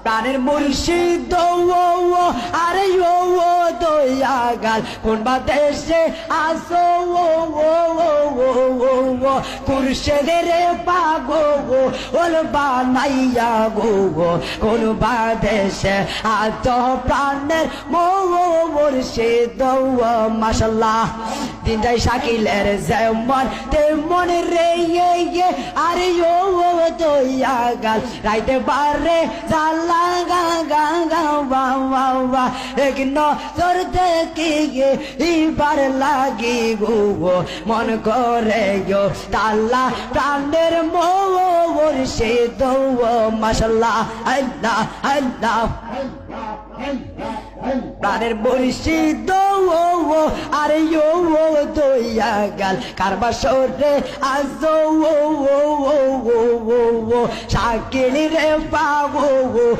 প্রাণের মুর্শিদ ও আরে ও দয়াগাল কোন বাদেশে আসো ও কুরশেদের পাগো ওল বানাইয়া গো কোন বাদেশে আজ প্রাণের মুর্শিদ মাশাআল্লাহ দিন যাই শাকিলের যেমন তেমন রে আরে ও দয়াগাল রাইতে বারে জালা গা গা গা ওয়া ওয়া ওয়া এক নজর দেখে এবার লাগি গো মন করে গো তাল্লা প্রাণের মুর্শিদ মাশাআল্লাহ আল্লাহ আল্লাহ প্রাণের মুর্শিদ আরে ও দয়াগাল কারবাসরে আজ শাকিল রে পাগো